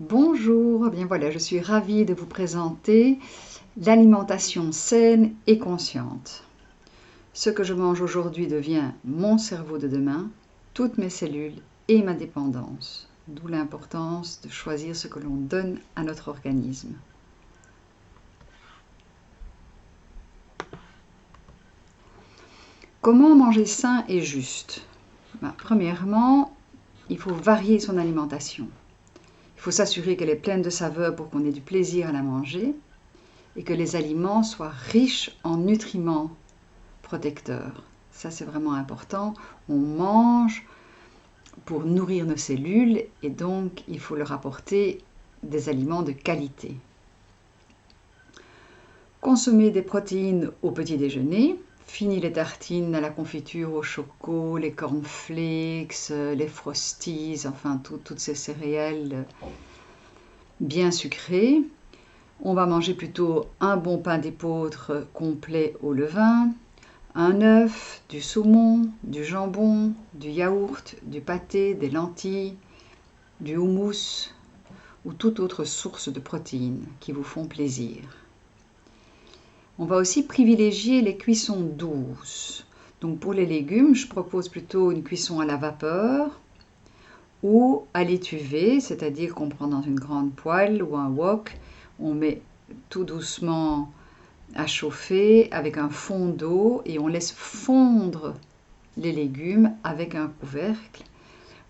Bonjour, bien voilà, je suis ravie de vous présenter l'alimentation saine et consciente. Ce que je mange aujourd'hui devient mon cerveau de demain, toutes mes cellules et ma dépendance, d'où l'importance de choisir ce que l'on donne à notre organisme. Comment manger sain et juste? Premièrement, il faut varier son alimentation. Il faut s'assurer qu'elle est pleine de saveurs pour qu'on ait du plaisir à la manger et que les aliments soient riches en nutriments protecteurs. Ça, c'est vraiment important. On mange pour nourrir nos cellules et donc il faut leur apporter des aliments de qualité. Consommer des protéines au petit déjeuner. Fini les tartines à la confiture, au choco, les cornflakes, les frosties, enfin toutes ces céréales bien sucrées. On va manger plutôt un bon pain d'épeautre complet au levain, un œuf, du saumon, du jambon, du yaourt, du pâté, des lentilles, du houmous ou toute autre source de protéines qui vous font plaisir. On va aussi privilégier les cuissons douces. Donc pour les légumes, je propose plutôt une cuisson à la vapeur ou à l'étuvée, c'est-à-dire qu'on prend dans une grande poêle ou un wok, on met tout doucement à chauffer avec un fond d'eau et on laisse fondre les légumes avec un couvercle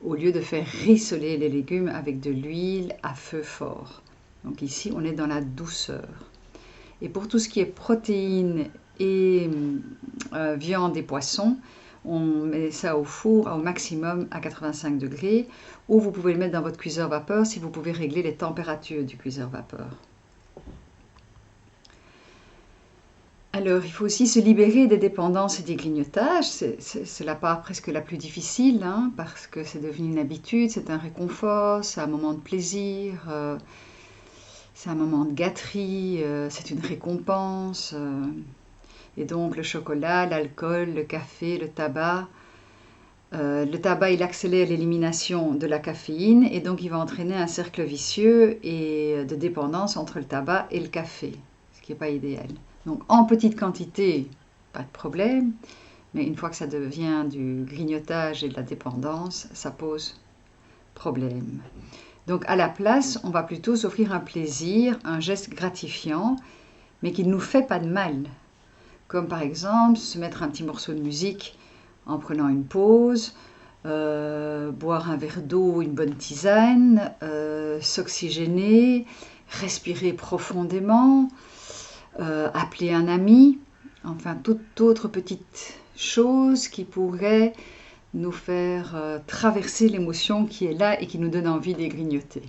au lieu de faire rissoler les légumes avec de l'huile à feu fort. Donc ici, on est dans la douceur. Et pour tout ce qui est protéines et viande et poissons, on met ça au four au maximum à 85 degrés ou vous pouvez le mettre dans votre cuiseur vapeur si vous pouvez régler les températures du cuiseur vapeur. Alors, il faut aussi se libérer des dépendances et des grignotages. C'est la part presque la plus difficile, parce que c'est devenu une habitude, c'est un réconfort, c'est un moment de plaisir, c'est un moment de gâterie, c'est une récompense. Et donc, le chocolat, l'alcool, le café, le tabac, il accélère l'élimination de la caféine et donc il va entraîner un cercle vicieux et de dépendance entre le tabac et le café, ce qui n'est pas idéal. Donc en petite quantité, pas de problème, mais une fois que ça devient du grignotage et de la dépendance, ça pose problème. Donc à la place, on va plutôt s'offrir un plaisir, un geste gratifiant, mais qui ne nous fait pas de mal. Comme par exemple se mettre un petit morceau de musique en prenant une pause, boire un verre d'eau, une bonne tisane, s'oxygéner, respirer profondément, appeler un ami, enfin toute autre petite chose qui pourrait nous faire traverser l'émotion qui est là et qui nous donne envie de grignoter.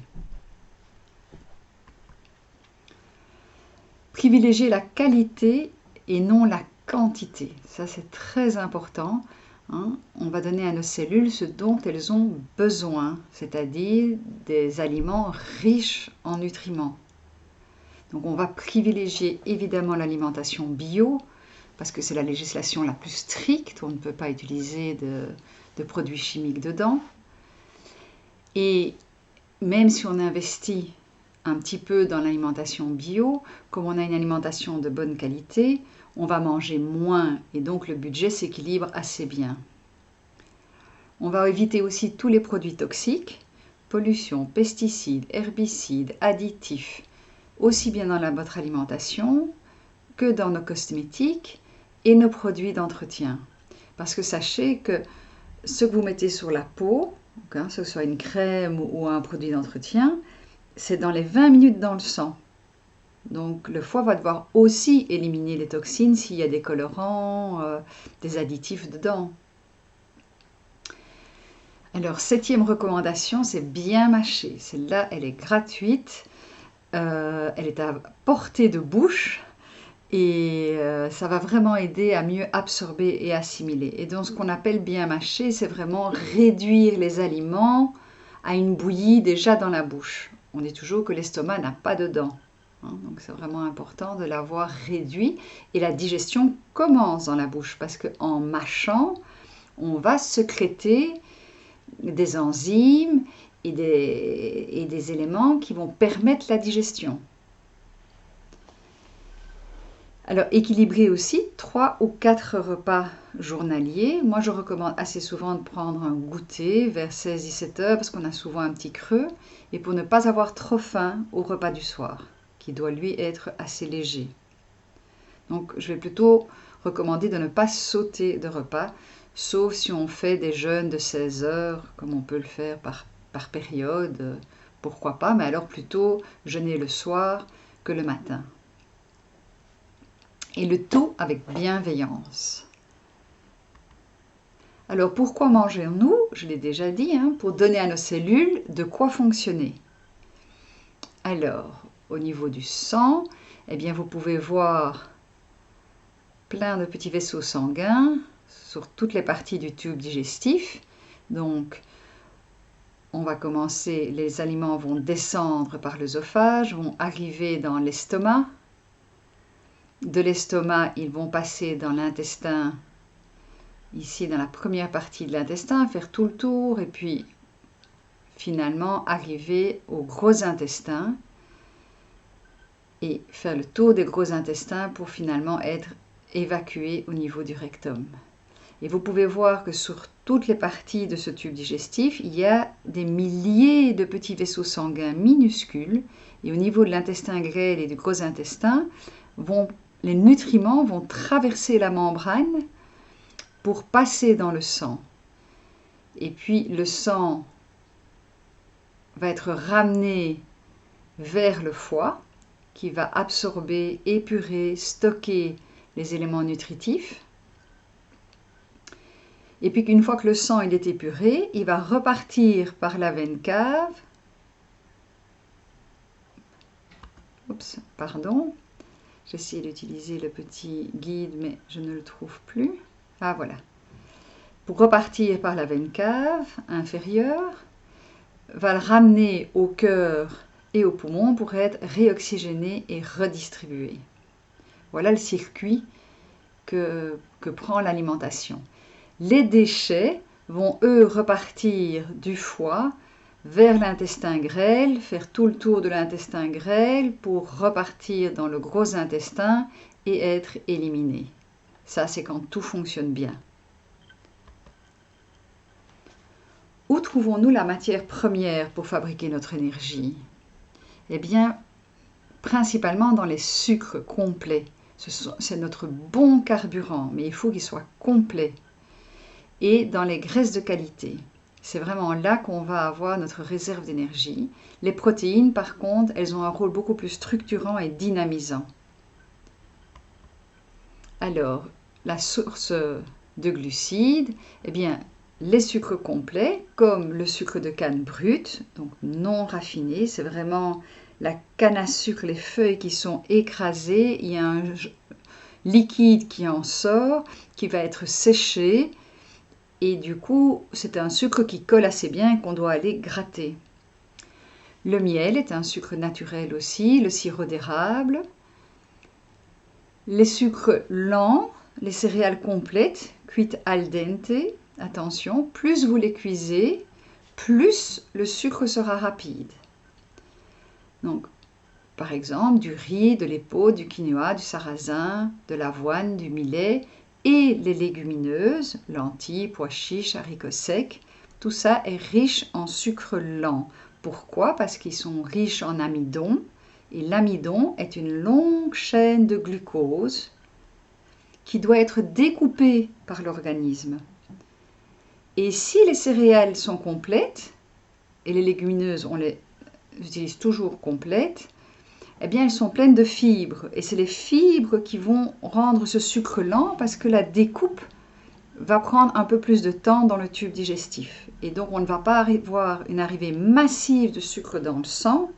Privilégier la qualité et non la quantité, ça c'est très important. On va donner à nos cellules ce dont elles ont besoin, c'est-à-dire des aliments riches en nutriments. Donc on va privilégier évidemment l'alimentation bio, parce que c'est la législation la plus stricte, on ne peut pas utiliser de produits chimiques dedans. Et même si on investit un petit peu dans l'alimentation bio, comme on a une alimentation de bonne qualité, on va manger moins et donc le budget s'équilibre assez bien. On va éviter aussi tous les produits toxiques, pollution, pesticides, herbicides, additifs, aussi bien dans votre alimentation que dans nos cosmétiques et nos produits d'entretien. Parce que sachez que ce que vous mettez sur la peau, que ce soit une crème ou un produit d'entretien, c'est dans les 20 minutes dans le sang. Donc le foie va devoir aussi éliminer les toxines s'il y a des colorants, des additifs dedans. Alors, 7e recommandation, c'est bien mâcher. Celle-là, elle est gratuite, elle est à portée de bouche et ça va vraiment aider à mieux absorber et assimiler. Et donc, ce qu'on appelle bien mâcher, c'est vraiment réduire les aliments à une bouillie déjà dans la bouche. On dit toujours que l'estomac n'a pas de dents. Donc c'est vraiment important de l'avoir réduit et la digestion commence dans la bouche parce qu'en mâchant, on va sécréter des enzymes et des éléments qui vont permettre la digestion. Alors, équilibrer aussi 3 ou 4 repas journaliers. Moi, je recommande assez souvent de prendre un goûter vers 16-17 heures parce qu'on a souvent un petit creux et pour ne pas avoir trop faim au repas du soir, qui doit lui être assez léger. Donc, je vais plutôt recommander de ne pas sauter de repas, sauf si on fait des jeûnes de 16 heures, comme on peut le faire par période, pourquoi pas, mais alors plutôt jeûner le soir que le matin. Et le tout avec bienveillance. Alors pourquoi mangeons-nous? Je l'ai déjà dit, pour donner à nos cellules de quoi fonctionner. Alors, au niveau du sang, eh bien vous pouvez voir plein de petits vaisseaux sanguins sur toutes les parties du tube digestif. Donc, on va commencer, les aliments vont descendre par l'œsophage, vont arriver dans l'estomac. De l'estomac, ils vont passer dans l'intestin, ici dans la première partie de l'intestin, faire tout le tour et puis finalement arriver au gros intestin et faire le tour des gros intestins pour finalement être évacué au niveau du rectum. Et vous pouvez voir que sur toutes les parties de ce tube digestif, il y a des milliers de petits vaisseaux sanguins minuscules et au niveau de l'intestin grêle et du gros intestin, les nutriments vont traverser la membrane pour passer dans le sang. Et puis le sang va être ramené vers le foie qui va absorber, épurer, stocker les éléments nutritifs. Et puis qu'une fois que le sang est épuré, il va repartir par la veine cave. Oups, pardon. J'essaie d'utiliser le petit guide, mais je ne le trouve plus. Ah, voilà. Pour repartir par la veine cave inférieure, va le ramener au cœur et au poumon pour être réoxygéné et redistribué. Voilà le circuit que prend l'alimentation. Les déchets vont, eux, repartir du foie vers l'intestin grêle, faire tout le tour de l'intestin grêle pour repartir dans le gros intestin et être éliminés. Ça, c'est quand tout fonctionne bien. Où trouvons-nous la matière première pour fabriquer notre énergie? Eh bien, principalement dans les sucres complets. C'est notre bon carburant, mais il faut qu'il soit complet. Et dans les graisses de qualité. C'est vraiment là qu'on va avoir notre réserve d'énergie. Les protéines, par contre, elles ont un rôle beaucoup plus structurant et dynamisant. Alors, la source de glucides, eh bien, les sucres complets, comme le sucre de canne brut, donc non raffiné, c'est vraiment la canne à sucre, les feuilles qui sont écrasées, il y a un liquide qui en sort, qui va être séché, et du coup, c'est un sucre qui colle assez bien et qu'on doit aller gratter. Le miel est un sucre naturel aussi, le sirop d'érable. Les sucres lents, les céréales complètes, cuites al dente, attention, plus vous les cuisez, plus le sucre sera rapide. Donc, par exemple, du riz, de l'épaule, du quinoa, du sarrasin, de l'avoine, du millet et les légumineuses, lentilles, pois chiches, haricots secs, tout ça est riche en sucre lent. Pourquoi? Parce qu'ils sont riches en amidon, et l'amidon est une longue chaîne de glucose qui doit être découpée par l'organisme. Et si les céréales sont complètes, et les légumineuses, on les utilise toujours complètes, eh bien elles sont pleines de fibres. Et c'est les fibres qui vont rendre ce sucre lent parce que la découpe va prendre un peu plus de temps dans le tube digestif. Et donc on ne va pas avoir une arrivée massive de sucre dans le sang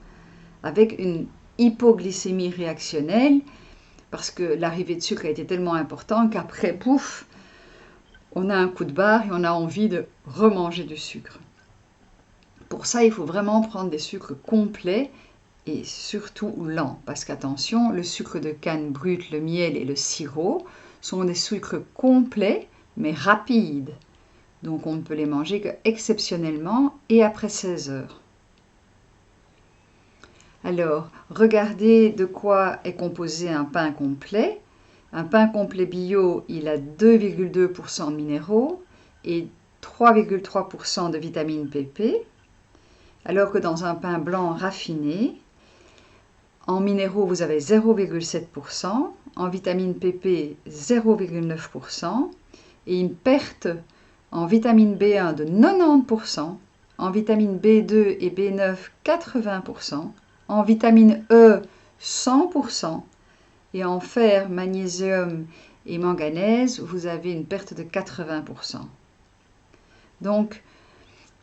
avec une hypoglycémie réactionnelle parce que l'arrivée de sucre a été tellement importante qu'après, pouf, on a un coup de barre et on a envie de remanger du sucre. Pour ça, il faut vraiment prendre des sucres complets et surtout lents. Parce qu'attention, le sucre de canne brute, le miel et le sirop sont des sucres complets mais rapides. Donc on ne peut les manger qu'exceptionnellement et après 16 heures. Alors, regardez de quoi est composé un pain complet. Un pain complet bio, il a 2,2% de minéraux et 3,3% de vitamine pp, alors que dans un pain blanc raffiné, en minéraux, vous avez 0,7%, en vitamine pp, 0,9%, et une perte en vitamine B1 de 90%, en vitamine B2 et B9, 80%, en vitamine E, 100%, et en fer, magnésium et manganèse, vous avez une perte de 80%. Donc,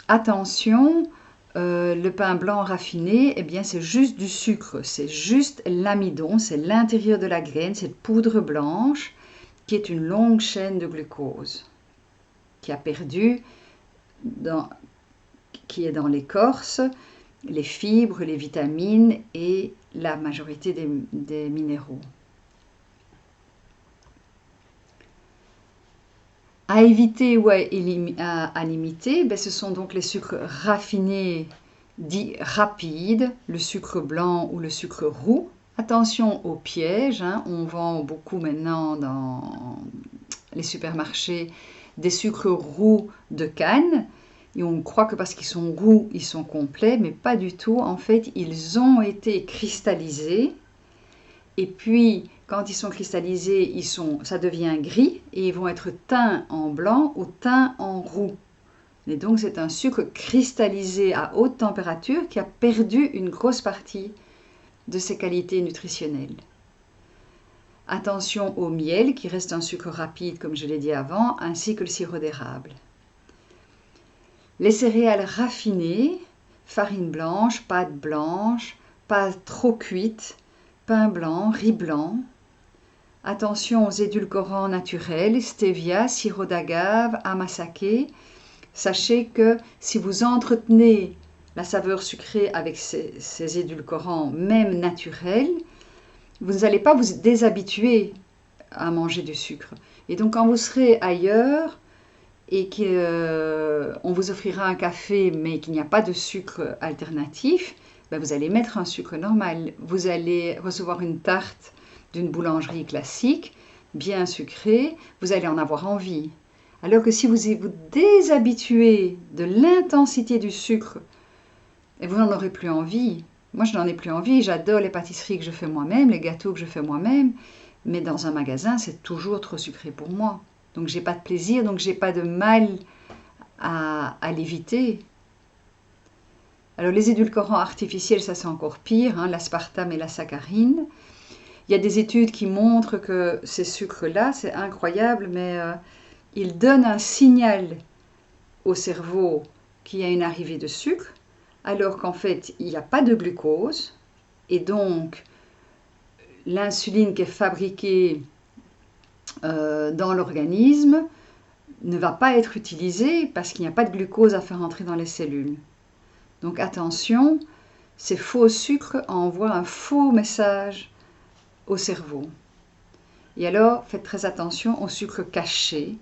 attention, le pain blanc raffiné, eh bien, c'est juste du sucre, c'est juste l'amidon, c'est l'intérieur de la graine, cette poudre blanche qui est une longue chaîne de glucose, qui a perdu, qui est dans l'écorce, les fibres, les vitamines et la majorité des minéraux. À éviter ou à limiter, ce sont donc les sucres raffinés dits rapides, le sucre blanc ou le sucre roux. Attention aux pièges, on vend beaucoup maintenant dans les supermarchés des sucres roux de canne. Et on croit que parce qu'ils sont roux, ils sont complets, mais pas du tout. En fait, ils ont été cristallisés. Et puis, quand ils sont cristallisés, ça devient gris et ils vont être teints en blanc ou teints en roux. Et donc, c'est un sucre cristallisé à haute température qui a perdu une grosse partie de ses qualités nutritionnelles. Attention au miel, qui reste un sucre rapide, comme je l'ai dit avant, ainsi que le sirop d'érable. Les céréales raffinées, farine blanche, pâte blanche, pas trop cuite, pain blanc, riz blanc. Attention aux édulcorants naturels, stevia, sirop d'agave, amasake. Sachez que si vous entretenez la saveur sucrée avec ces édulcorants, même naturels, vous n'allez pas vous déshabituer à manger du sucre. Et donc quand vous serez ailleurs et qu'on vous offrira un café mais qu'il n'y a pas de sucre alternatif, vous allez mettre un sucre normal. Vous allez recevoir une tarte d'une boulangerie classique, bien sucrée, vous allez en avoir envie. Alors que si vous vous déshabituez de l'intensité du sucre, et vous n'en aurez plus envie. Moi, je n'en ai plus envie. J'adore les pâtisseries que je fais moi-même, les gâteaux que je fais moi-même. Mais dans un magasin, c'est toujours trop sucré pour moi. Donc, j'ai pas de plaisir, donc j'ai pas de mal à l'éviter. Alors, les édulcorants artificiels, ça c'est encore pire, l'aspartame et la saccharine. Il y a des études qui montrent que ces sucres-là, c'est incroyable, mais ils donnent un signal au cerveau qu'il y a une arrivée de sucre, alors qu'en fait, il n'y a pas de glucose, et donc l'insuline qui est fabriquée dans l'organisme ne va pas être utilisée parce qu'il n'y a pas de glucose à faire entrer dans les cellules. Donc attention, ces faux sucres envoient un faux message au cerveau. Et alors, faites très attention aux sucres cachés.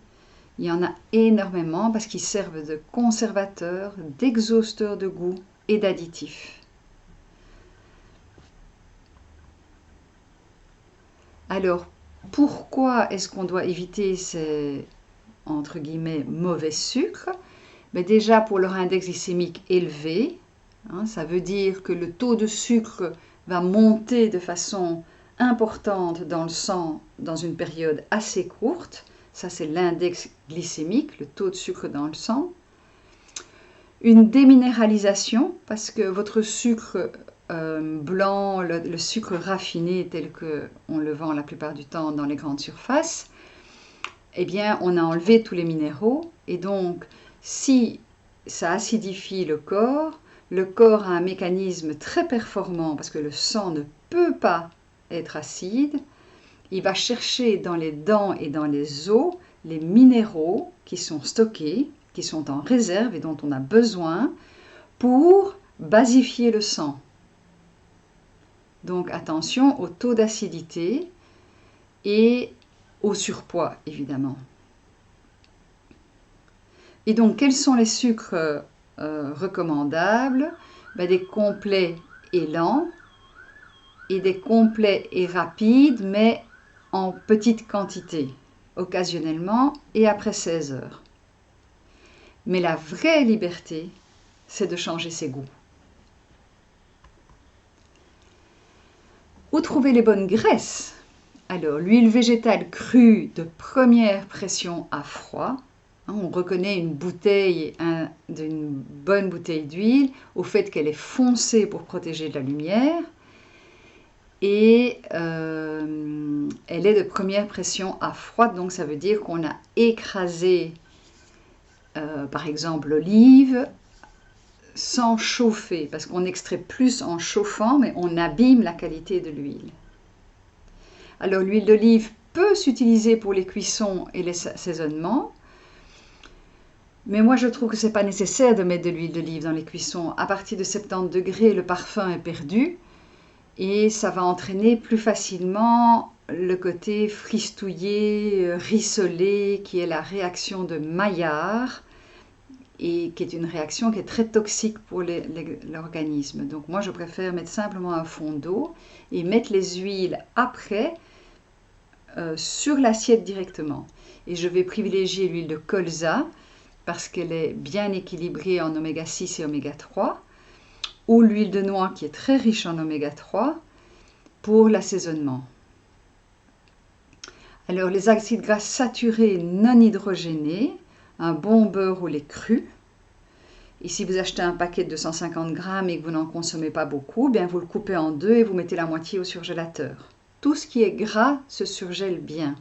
Il y en a énormément parce qu'ils servent de conservateurs, d'exhausteurs de goût et d'additifs. Alors, pourquoi est-ce qu'on doit éviter ces, entre guillemets, mauvais sucres? Déjà pour leur index glycémique élevé, ça veut dire que le taux de sucre va monter de façon importante dans le sang dans une période assez courte. Ça, c'est l'index glycémique, le taux de sucre dans le sang. Une déminéralisation, parce que votre sucre blanc, le sucre raffiné tel qu'on le vend la plupart du temps dans les grandes surfaces, eh bien, on a enlevé tous les minéraux. Et donc, si ça acidifie le corps a un mécanisme très performant, parce que le sang ne peut pas être acide. Il va chercher dans les dents et dans les os les minéraux qui sont stockés, qui sont en réserve et dont on a besoin pour basifier le sang. Donc attention au taux d'acidité et au surpoids, évidemment. Et donc, quels sont les sucres recommandables? Ben, des complets et lents et des complets et rapides, mais en petite quantité, occasionnellement et après 16 heures. Mais la vraie liberté, c'est de changer ses goûts. Où trouver les bonnes graisses? Alors, l'huile végétale crue de première pression à froid. On reconnaît une bouteille, d'une bonne bouteille d'huile au fait qu'elle est foncée pour protéger de la lumière. Et elle est de première pression à froid, donc ça veut dire qu'on a écrasé, par exemple, l'olive sans chauffer, parce qu'on extrait plus en chauffant, mais on abîme la qualité de l'huile. Alors l'huile d'olive peut s'utiliser pour les cuissons et les assaisonnements, mais moi je trouve que ce n'est pas nécessaire de mettre de l'huile d'olive dans les cuissons. À partir de 70 degrés, le parfum est perdu et ça va entraîner plus facilement le côté fristouillé, rissolé, qui est la réaction de Maillard, et qui est une réaction qui est très toxique pour l'organisme. Donc moi je préfère mettre simplement un fond d'eau et mettre les huiles après sur l'assiette directement. Et je vais privilégier l'huile de colza parce qu'elle est bien équilibrée en oméga 6 et oméga 3, ou l'huile de noix qui est très riche en oméga 3 pour l'assaisonnement. Alors les acides gras saturés non hydrogénés, un bon beurre ou lait cru. Et si vous achetez un paquet de 250 grammes et que vous n'en consommez pas beaucoup, bien vous le coupez en deux et vous mettez la moitié au surgélateur. Tout ce qui est gras se surgèle bien.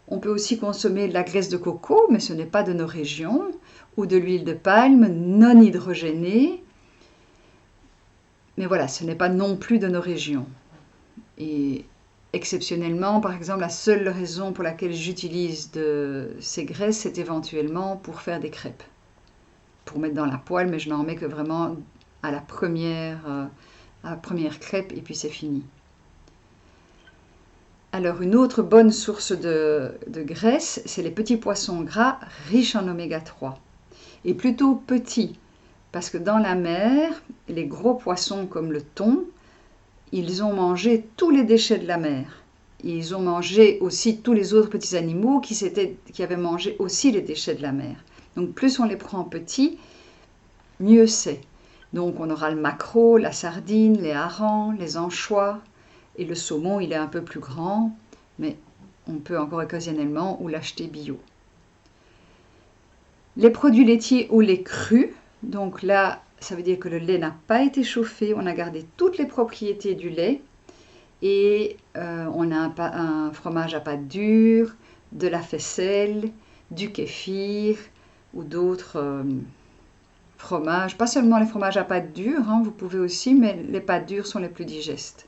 On peut aussi consommer de la graisse de coco, mais ce n'est pas de nos régions, ou de l'huile de palme non hydrogénée. Mais voilà, ce n'est pas non plus de nos régions. Et exceptionnellement, par exemple, la seule raison pour laquelle j'utilise ces graisses, c'est éventuellement pour faire des crêpes. Pour mettre dans la poêle, mais je n'en mets que vraiment à la première crêpe et puis c'est fini. Alors une autre bonne source de graisse, c'est les petits poissons gras riches en oméga 3. Et plutôt petits, parce que dans la mer, les gros poissons comme le thon, ils ont mangé tous les déchets de la mer. Ils ont mangé aussi tous les autres petits animaux qui avaient mangé aussi les déchets de la mer. Donc plus on les prend petits, mieux c'est. Donc on aura le maquereau, la sardine, les harengs, les anchois, et le saumon il est un peu plus grand, mais on peut encore occasionnellement ou l'acheter bio. Les produits laitiers ou lait cru, donc là ça veut dire que le lait n'a pas été chauffé, on a gardé toutes les propriétés du lait, et on a un fromage à pâte dure, de la faisselle, du kéfir ou d'autres fromages, pas seulement les fromages à pâte dure, vous pouvez aussi, mais les pâtes dures sont les plus digestes.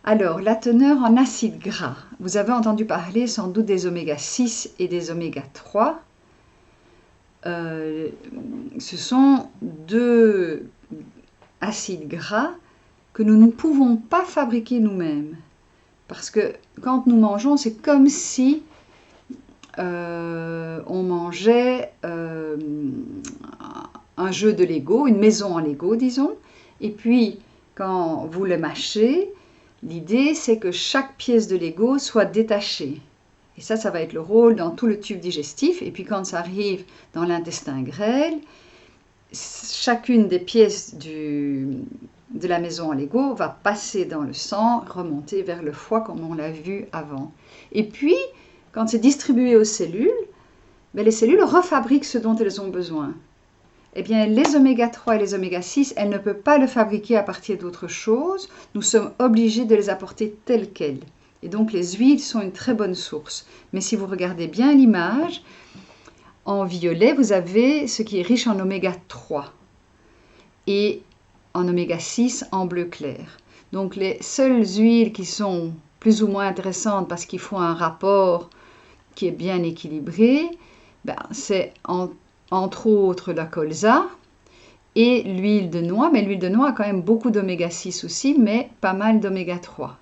Alors, la teneur en acides gras. Vous avez entendu parler sans doute des oméga 6 et des oméga 3. Ce sont deux acides gras que nous ne pouvons pas fabriquer nous-mêmes. Parce que quand nous mangeons, c'est comme si on mangeait un jeu de Lego, une maison en Lego, disons. Et puis, quand vous le mâchez, l'idée, c'est que chaque pièce de Lego soit détachée. Et ça va être le rôle dans tout le tube digestif. Et puis quand ça arrive dans l'intestin grêle, chacune des pièces de la maison en Lego va passer dans le sang, remonter vers le foie comme on l'a vu avant. Et puis, quand c'est distribué aux cellules, les cellules refabriquent ce dont elles ont besoin. Eh bien, les oméga 3 et les oméga 6, elles ne peuvent pas le fabriquer à partir d'autre chose. Nous sommes obligés de les apporter telles quelles. Et donc, les huiles sont une très bonne source. Mais si vous regardez bien l'image, en violet, vous avez ce qui est riche en oméga 3 et en oméga 6 en bleu clair. Donc, les seules huiles qui sont plus ou moins intéressantes parce qu'ils font un rapport qui est bien équilibré, c'est entre autres la colza et l'huile de noix. Mais l'huile de noix a quand même beaucoup d'oméga 6 aussi, mais pas mal d'oméga 3.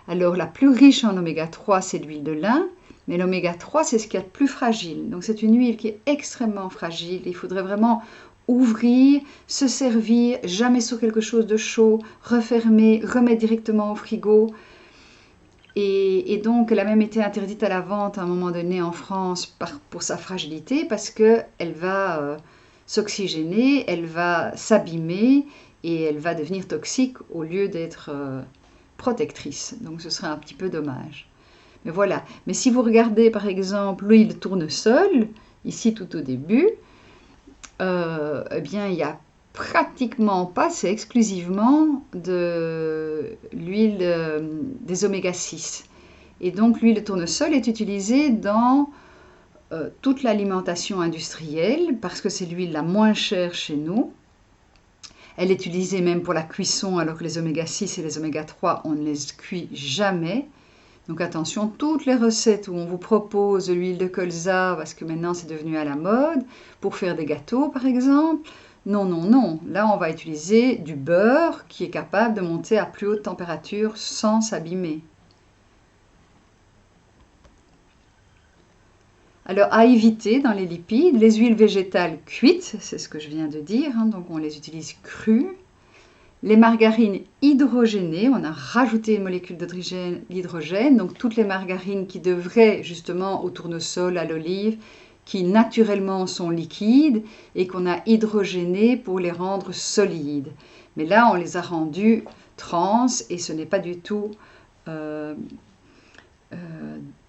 Alors la plus riche en oméga 3, c'est l'huile de lin, Mais l'oméga 3, c'est ce qu'il y a de plus fragile. Donc c'est une huile qui est extrêmement fragile. Il faudrait vraiment ouvrir, se servir, jamais sur quelque chose de chaud, refermer, remettre directement au frigo. Et donc, elle a même été interdite à la vente à un moment donné en France pour sa fragilité, parce qu'elle va s'oxygéner, elle va s'abîmer et elle va devenir toxique au lieu d'être protectrice. Donc, ce serait un petit peu dommage. Mais voilà. Mais si vous regardez par exemple l'huile tournesol, ici tout au début, eh bien, il n'y a pratiquement pas, c'est exclusivement de l'huile des oméga 6. Et donc l'huile de tournesol est utilisée dans toute l'alimentation industrielle parce que c'est l'huile la moins chère chez nous. Elle est utilisée même pour la cuisson alors que les oméga 6 et les oméga 3, on ne les cuit jamais. Donc attention, toutes les recettes où on vous propose de l'huile de colza, parce que maintenant c'est devenu à la mode, pour faire des gâteaux par exemple, non, non, non. Là, on va utiliser du beurre qui est capable de monter à plus haute température sans s'abîmer. Alors, à éviter dans les lipides, les huiles végétales cuites, c'est ce que je viens de dire, hein, donc on les utilise crues. Les margarines hydrogénées, on a rajouté une molécule d'hydrogène, donc toutes les margarines qui devraient justement au tournesol, à l'olive, qui naturellement sont liquides et qu'on a hydrogénées pour les rendre solides. Mais là, on les a rendues trans et ce n'est pas du tout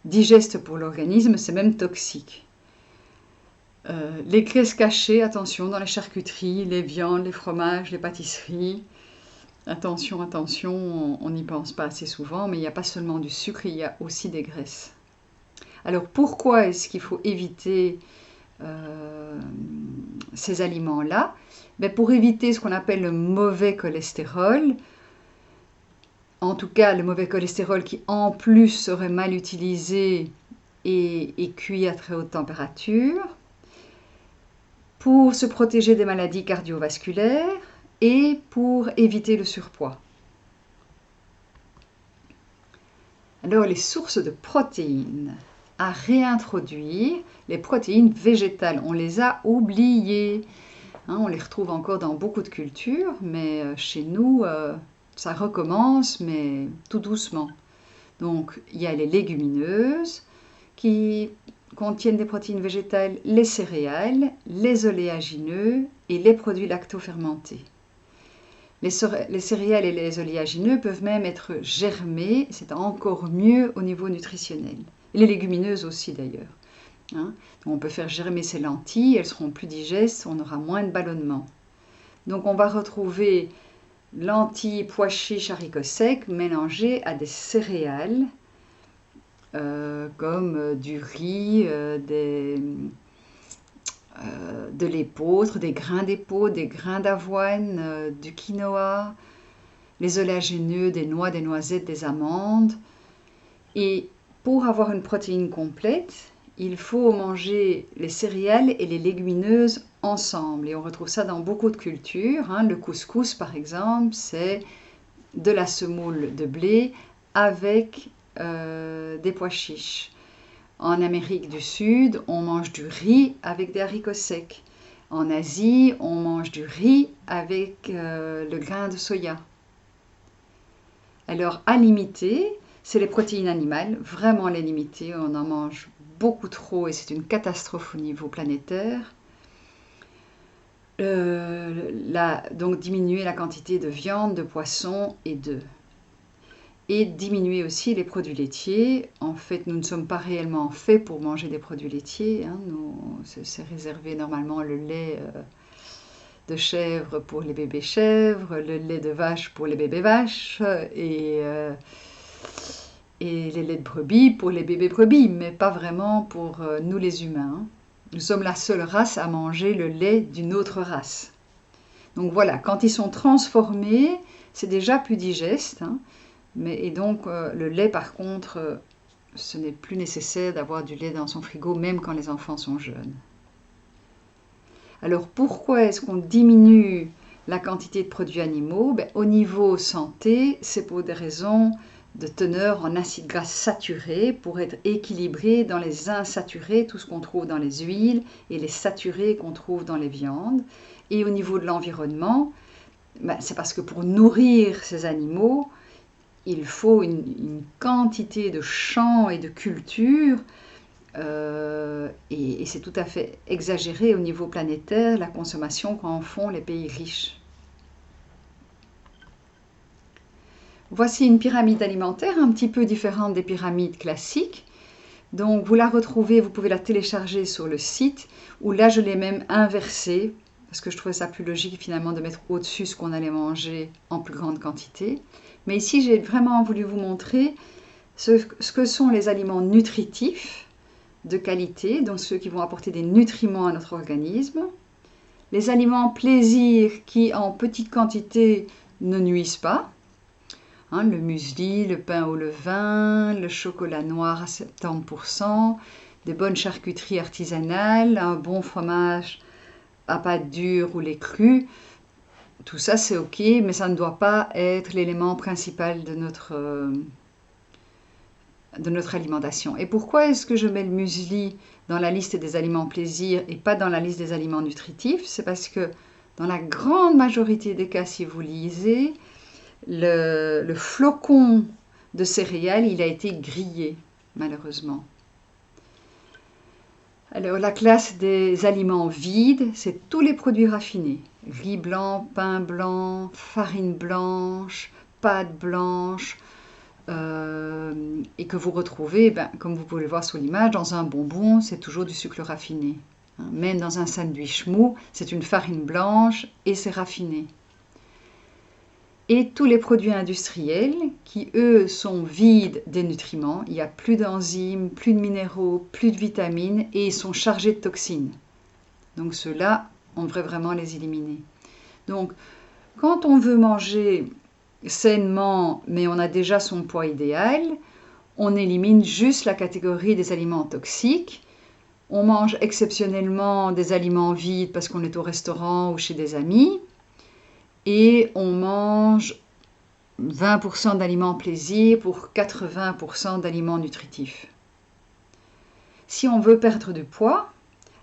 digeste pour l'organisme, c'est même toxique. Les graisses cachées, attention, dans les charcuteries, les viandes, les fromages, les pâtisseries. Attention, attention, on n'y pense pas assez souvent, mais il n'y a pas seulement du sucre, il y a aussi des graisses. Alors pourquoi est-ce qu'il faut éviter ces aliments-là? Pour éviter ce qu'on appelle le mauvais cholestérol, en tout cas le mauvais cholestérol qui en plus serait mal utilisé et cuit à très haute température, pour se protéger des maladies cardiovasculaires et pour éviter le surpoids. Alors les sources de protéines à réintroduire, les protéines végétales, on les a oubliées. Hein, on les retrouve encore dans beaucoup de cultures, mais chez nous, ça recommence, mais tout doucement. Donc il y a les légumineuses qui contiennent des protéines végétales, les céréales, les oléagineux et les produits lactofermentés. Les céréales et les oléagineux peuvent même être germés, c'est encore mieux au niveau nutritionnel. Et les légumineuses aussi d'ailleurs. Hein. On peut faire germer ces lentilles, elles seront plus digestes, on aura moins de ballonnement. Donc on va retrouver lentilles, pois chiches, haricots secs mélangés à des céréales comme du riz, de l'épeautre, des grains d'épeautre, des grains d'avoine, du quinoa, les oléagineux, des noix, des noisettes, des amandes. Et pour avoir une protéine complète, il faut manger les céréales et les légumineuses ensemble. Et on retrouve ça dans beaucoup de cultures. Hein. Le couscous, par exemple, c'est de la semoule de blé avec des pois chiches. En Amérique du Sud, on mange du riz avec des haricots secs. En Asie, on mange du riz avec le grain de soya. Alors, à limiter, c'est les protéines animales, vraiment les limiter. On en mange beaucoup trop et c'est une catastrophe au niveau planétaire. Donc, diminuer la quantité de viande, de poisson et d'œufs. Et diminuer aussi les produits laitiers. En fait, nous ne sommes pas réellement faits pour manger des produits laitiers. Hein. C'est réservé normalement le lait de chèvre pour les bébés chèvres, le lait de vache pour les bébés vaches et les laits de brebis pour les bébés brebis, mais pas vraiment pour nous les humains. Hein. Nous sommes la seule race à manger le lait d'une autre race. Donc voilà, quand ils sont transformés, c'est déjà plus digeste. Hein. Et donc, le lait, par contre, ce n'est plus nécessaire d'avoir du lait dans son frigo, même quand les enfants sont jeunes. Alors, pourquoi est-ce qu'on diminue la quantité de produits animaux? Au niveau santé, c'est pour des raisons de teneur en acides gras saturés pour être équilibré dans les insaturés, tout ce qu'on trouve dans les huiles, et les saturés qu'on trouve dans les viandes. Et au niveau de l'environnement, c'est parce que pour nourrir ces animaux, il faut une quantité de champs et de cultures, et c'est tout à fait exagéré au niveau planétaire, la consommation qu'en font les pays riches. Voici une pyramide alimentaire un petit peu différente des pyramides classiques. Donc vous la retrouvez, vous pouvez la télécharger sur le site, où là je l'ai même inversée, parce que je trouvais ça plus logique finalement de mettre au-dessus ce qu'on allait manger en plus grande quantité. Mais ici j'ai vraiment voulu vous montrer ce que sont les aliments nutritifs de qualité, donc ceux qui vont apporter des nutriments à notre organisme, les aliments plaisir qui en petite quantité ne nuisent pas, le muesli, le pain au levain, le chocolat noir à 70%, des bonnes charcuteries artisanales, un bon fromage à pâte dure ou les crus. Tout ça c'est ok, mais ça ne doit pas être l'élément principal de notre alimentation. Et pourquoi est-ce que je mets le muesli dans la liste des aliments plaisir et pas dans la liste des aliments nutritifs? C'est parce que dans la grande majorité des cas, si vous lisez, le flocon de céréales, il a été grillé, malheureusement. Alors, la classe des aliments vides, c'est tous les produits raffinés. Riz blanc, pain blanc, farine blanche, pâte blanche, et que vous retrouvez, comme vous pouvez le voir sur l'image, dans un bonbon, c'est toujours du sucre raffiné. Même dans un sandwich mou, c'est une farine blanche et c'est raffiné. Et tous les produits industriels qui, eux, sont vides des nutriments. Il n'y a plus d'enzymes, plus de minéraux, plus de vitamines et ils sont chargés de toxines. Donc ceux-là, on devrait vraiment les éliminer. Donc, quand on veut manger sainement, mais on a déjà son poids idéal, on élimine juste la catégorie des aliments toxiques. On mange exceptionnellement des aliments vides parce qu'on est au restaurant ou chez des amis. Et on mange 20% d'aliments plaisir pour 80% d'aliments nutritifs. Si on veut perdre du poids,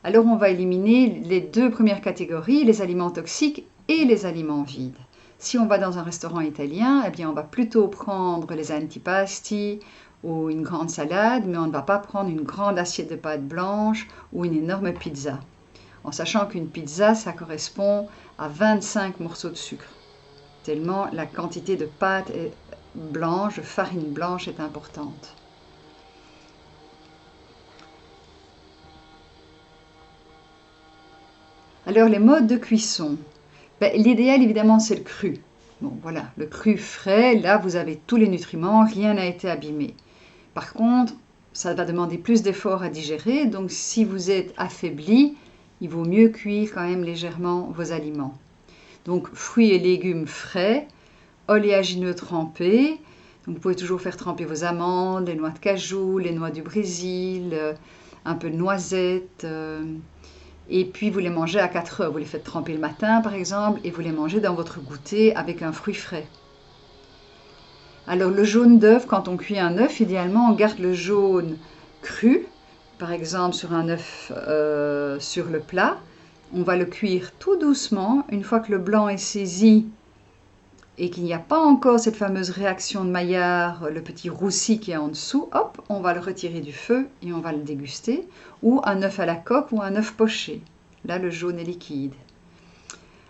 alors on va éliminer les deux premières catégories, les aliments toxiques et les aliments vides. Si on va dans un restaurant italien, eh bien on va plutôt prendre les antipasti ou une grande salade, mais on ne va pas prendre une grande assiette de pâte blanche ou une énorme pizza. En sachant qu'une pizza, ça correspond à 25 morceaux de sucre, tellement la quantité de pâte blanche, de farine blanche est importante. Alors les modes de cuisson, l'idéal évidemment c'est le cru. Bon voilà, le cru frais, là vous avez tous les nutriments, rien n'a été abîmé. Par contre, ça va demander plus d'efforts à digérer, donc si vous êtes affaibli, il vaut mieux cuire quand même légèrement vos aliments. Donc fruits et légumes frais, oléagineux trempés. Donc, vous pouvez toujours faire tremper vos amandes, les noix de cajou, les noix du Brésil, un peu de noisettes. Et puis vous les mangez à 4 heures. Vous les faites tremper le matin par exemple et vous les mangez dans votre goûter avec un fruit frais. Alors le jaune d'œuf, quand on cuit un œuf, idéalement on garde le jaune cru. Par exemple sur un œuf sur le plat, on va le cuire tout doucement. Une fois que le blanc est saisi et qu'il n'y a pas encore cette fameuse réaction de Maillard, le petit roussi qui est en dessous, hop, on va le retirer du feu et on va le déguster. Ou un œuf à la coque ou un œuf poché. Là, le jaune est liquide.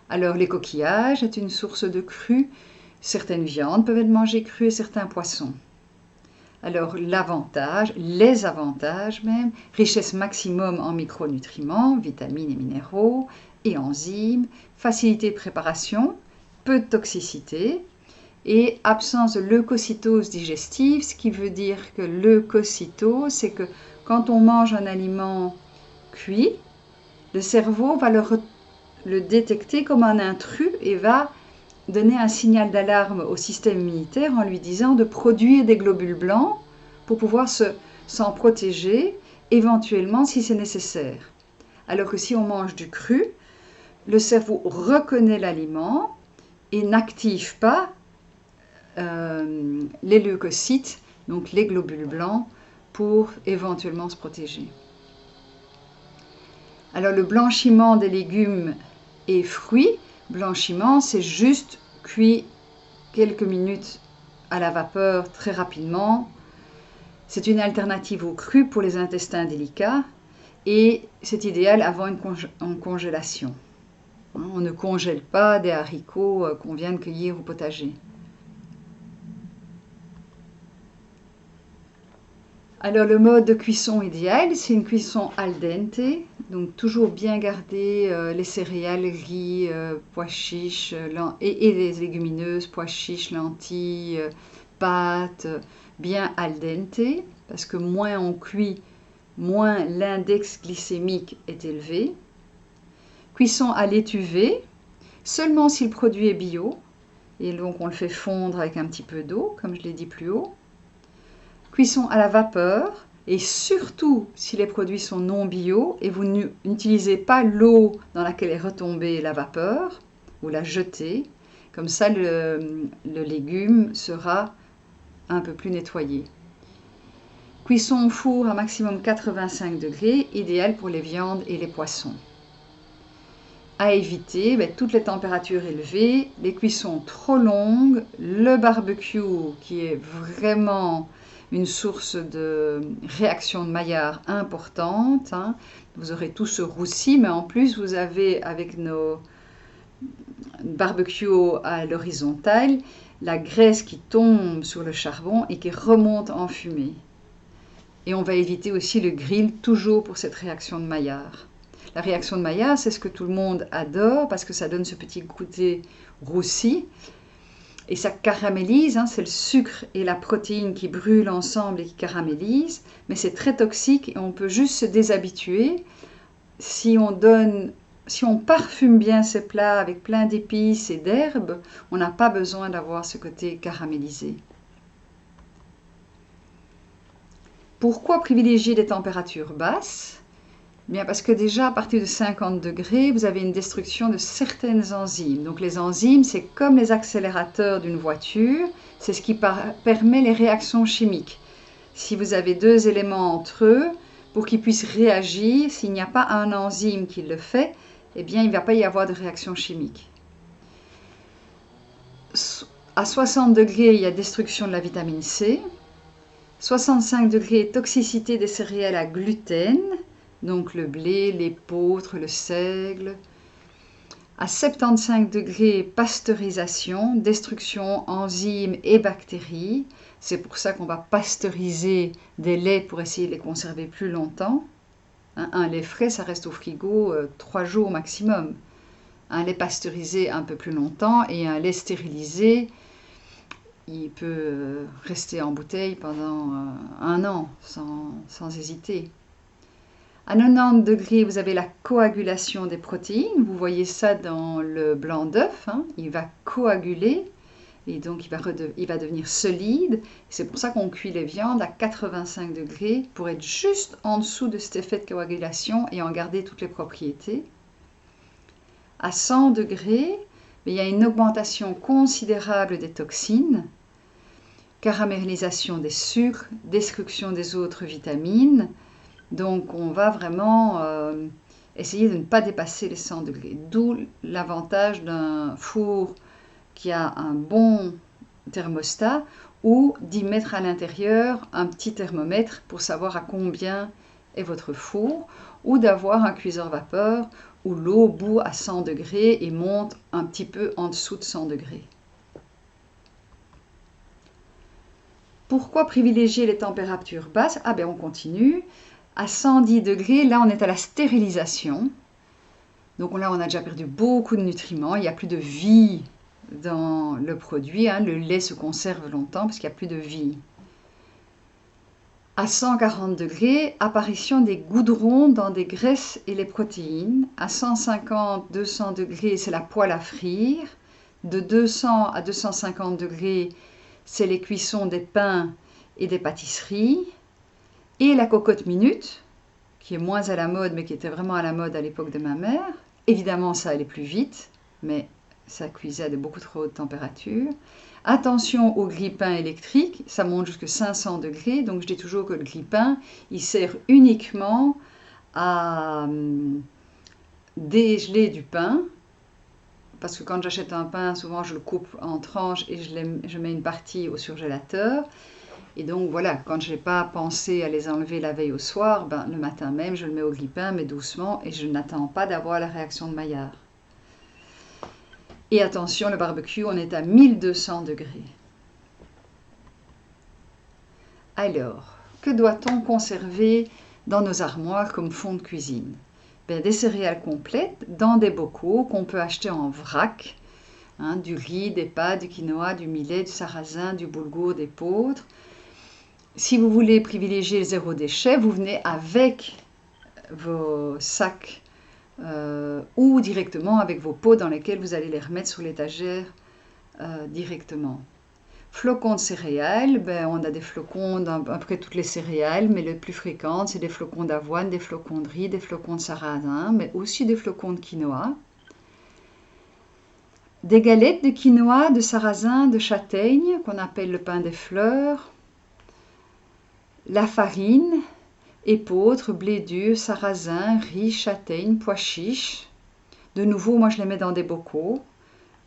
Alors les coquillages est une source de cru. Certaines viandes peuvent être mangées crues et certains poissons. Alors l'avantage, les avantages même, richesse maximum en micronutriments, vitamines et minéraux et enzymes, facilité de préparation, peu de toxicité et absence de leucocytose digestive, ce qui veut dire que leucocytose, c'est que quand on mange un aliment cuit, le cerveau va le détecter comme un intrus et va donner un signal d'alarme au système immunitaire en lui disant de produire des globules blancs pour pouvoir s'en protéger éventuellement si c'est nécessaire. Alors que si on mange du cru, le cerveau reconnaît l'aliment et n'active pas les leucocytes, donc les globules blancs, pour éventuellement se protéger. Alors le blanchiment des légumes et fruits, blanchiment c'est juste cuit quelques minutes à la vapeur très rapidement. C'est une alternative au cru pour les intestins délicats et c'est idéal avant une congélation. On ne congèle pas des haricots qu'on vient de cueillir au potager. Alors le mode de cuisson idéal, c'est une cuisson al dente, donc toujours bien garder les céréales, riz, pois chiches et les légumineuses, pois chiches, lentilles, pâtes, bien al dente, parce que moins on cuit, moins l'index glycémique est élevé. Cuisson à l'étuvée, seulement si le produit est bio, et donc on le fait fondre avec un petit peu d'eau, comme je l'ai dit plus haut. Cuisson à la vapeur, et surtout si les produits sont non bio et vous n'utilisez pas l'eau dans laquelle est retombée la vapeur, vous la jetez, comme ça le légume sera un peu plus nettoyé. Cuisson au four à maximum 85 degrés, idéal pour les viandes et les poissons. À éviter, toutes les températures élevées, les cuissons trop longues, le barbecue qui est vraiment une source de réaction de Maillard importante. Vous aurez tout ce roussi, mais en plus vous avez avec nos barbecues à l'horizontale, la graisse qui tombe sur le charbon et qui remonte en fumée. Et on va éviter aussi le grill, toujours pour cette réaction de Maillard. La réaction de Maillard, c'est ce que tout le monde adore parce que ça donne ce petit goûter roussi. Et ça caramélise, c'est le sucre et la protéine qui brûlent ensemble et qui caramélisent. Mais c'est très toxique et on peut juste se déshabituer. Si on parfume bien ces plats avec plein d'épices et d'herbes, on n'a pas besoin d'avoir ce côté caramélisé. Pourquoi privilégier des températures basses ? Bien parce que déjà à partir de 50 degrés, vous avez une destruction de certaines enzymes. Donc les enzymes, c'est comme les accélérateurs d'une voiture, c'est ce qui permet les réactions chimiques. Si vous avez deux éléments entre eux, pour qu'ils puissent réagir, s'il n'y a pas un enzyme qui le fait, eh bien il ne va pas y avoir de réaction chimique. À 60 degrés, il y a destruction de la vitamine C. 65 degrés, toxicité des céréales à gluten. Donc le blé, l'épeautre, le seigle. À 75 degrés, pasteurisation, destruction enzymes et bactéries. C'est pour ça qu'on va pasteuriser des laits pour essayer de les conserver plus longtemps. Un lait frais, ça reste au frigo 3 jours maximum. Un lait pasteurisé un peu plus longtemps et un lait stérilisé, il peut rester en bouteille pendant 1 an sans hésiter. À 90 degrés, vous avez la coagulation des protéines. Vous voyez ça dans le blanc d'œuf. Il va coaguler et donc il va devenir solide. C'est pour ça qu'on cuit les viandes à 85 degrés pour être juste en dessous de cet effet de coagulation et en garder toutes les propriétés. À 100 degrés, il y a une augmentation considérable des toxines, caramélisation des sucres, destruction des autres vitamines. Donc on va vraiment essayer de ne pas dépasser les 100 degrés. D'où l'avantage d'un four qui a un bon thermostat ou d'y mettre à l'intérieur un petit thermomètre pour savoir à combien est votre four, ou d'avoir un cuiseur vapeur où l'eau bout à 100 degrés et monte un petit peu en dessous de 100 degrés. Pourquoi privilégier les températures basses ? On continue. À 110 degrés, là on est à la stérilisation. Donc là on a déjà perdu beaucoup de nutriments, il n'y a plus de vie dans le produit. Le lait se conserve longtemps parce qu'il n'y a plus de vie. À 140 degrés, apparition des goudrons dans des graisses et les protéines. À 150-200 degrés, c'est la poêle à frire. De 200 à 250 degrés, c'est les cuissons des pains et des pâtisseries. Et la cocotte minute, qui est moins à la mode, mais qui était vraiment à la mode à l'époque de ma mère. Évidemment, ça allait plus vite, mais ça cuisait à de beaucoup trop hautes températures. Attention au grille-pain électrique, ça monte jusqu'à 500 degrés, donc je dis toujours que le grille-pain, il sert uniquement à dégeler du pain, parce que quand j'achète un pain, souvent je le coupe en tranches et je mets une partie au surgélateur. Et donc voilà, quand je n'ai pas pensé à les enlever la veille au soir, ben, le matin même, je le mets au grille-pain, mais doucement, et je n'attends pas d'avoir la réaction de Maillard. Et attention, le barbecue, on est à 1200 degrés. Alors, que doit-on conserver dans nos armoires comme fond de cuisine? Ben, des céréales complètes dans des bocaux qu'on peut acheter en vrac, hein, du riz, des pâtes, du quinoa, du millet, du sarrasin, du boulgour, des épeautres. Si vous voulez privilégier le zéro déchet, vous venez avec vos sacs ou directement avec vos pots dans lesquels vous allez les remettre sur l'étagère directement. Flocons de céréales, ben, on a des flocons d'à peu près toutes les céréales, mais les plus fréquentes, c'est des flocons d'avoine, des flocons de riz, des flocons de sarrasin, mais aussi des flocons de quinoa. Des galettes de quinoa, de sarrasin, de châtaigne, qu'on appelle le pain des fleurs. La farine, épeautre, blé dur, sarrasin, riz, châtaigne, pois chiches. De nouveau, moi je les mets dans des bocaux.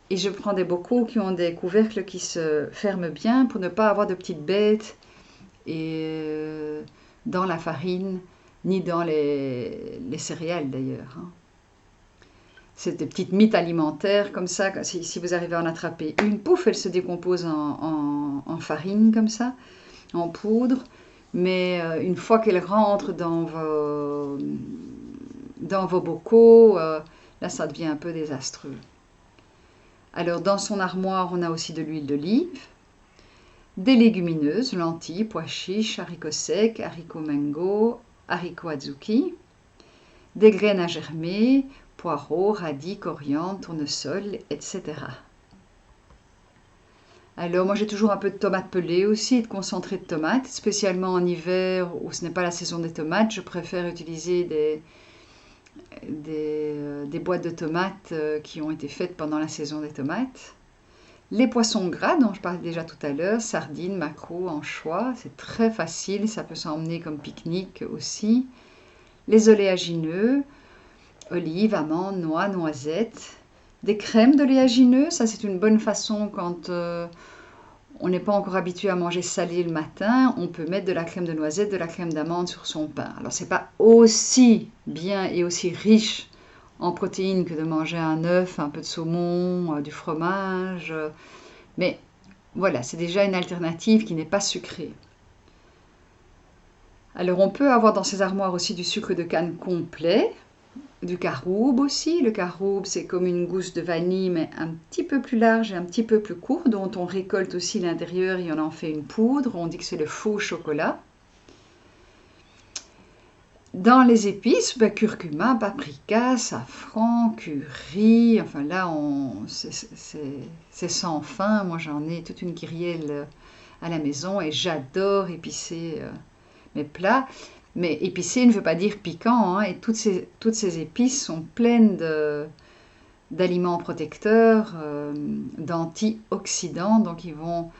Et je prends des bocaux qui ont des couvercles qui se ferment bien pour ne pas avoir de petites bêtes dans la farine, ni dans les céréales d'ailleurs. Hein. C'est des petites mites alimentaires comme ça. Si vous arrivez à en attraper une, pouf, elle se décompose en farine comme ça, en poudre. Mais une fois qu'elle rentre dans vos bocaux, là ça devient un peu désastreux. Alors dans son armoire, on a aussi de l'huile d'olive, des légumineuses, lentilles, pois chiches, haricots secs, haricots mango, haricots azuki, des graines à germer, poireaux, radis, coriandre, tournesol, etc. Alors moi j'ai toujours un peu de tomates pelées aussi, de concentré de tomates, spécialement en hiver où ce n'est pas la saison des tomates, je préfère utiliser des boîtes de tomates qui ont été faites pendant la saison des tomates. Les poissons gras dont je parlais déjà tout à l'heure, sardines, maquereaux, anchois, c'est très facile, ça peut s'emmener comme pique-nique aussi. Les oléagineux, olives, amandes, noix, noisettes. Des crèmes d'oléagineux, ça c'est une bonne façon quand on n'est pas encore habitué à manger salé le matin, on peut mettre de la crème de noisette, de la crème d'amande sur son pain. Alors c'est pas aussi bien et aussi riche en protéines que de manger un œuf, un peu de saumon, du fromage, mais voilà, c'est déjà une alternative qui n'est pas sucrée. Alors on peut avoir dans ces armoires aussi du sucre de canne complet, du caroube aussi. Le caroube, c'est comme une gousse de vanille, mais un petit peu plus large et un petit peu plus court, dont on récolte aussi l'intérieur et on en fait une poudre. On dit que c'est le faux chocolat. Dans les épices, curcuma, paprika, safran, curry, enfin là, c'est sans fin. Moi, j'en ai toute une kyrielle à la maison et j'adore épicer mes plats. Mais épicé ne veut pas dire piquant, hein, et toutes ces épices sont pleines d'aliments protecteurs, d'antioxydants, donc ils vont